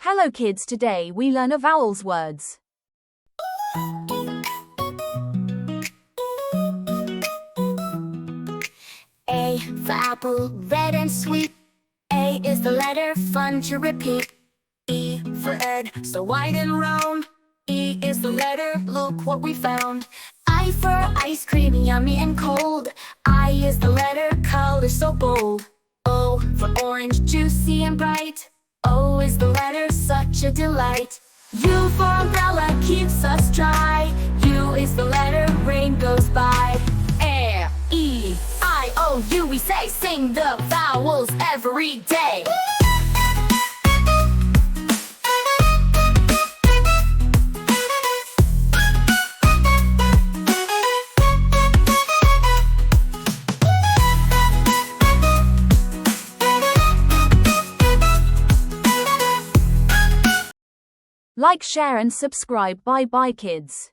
Hello kids, today we learn a vowels words. A for apple, red and sweet. A is the letter, fun to repeat. E for egg, so white and round. E is the letter, look what we found. I for ice cream, yummy and cold. I is the letter, color so bold. O for orange, juicy and bright. O is the letter, such a delight. U for umbrella, keeps us dry. U is the letter, rain goes by. E-I-O-U, we say, sing the vowels every day. Like, share and subscribe. Bye bye kids.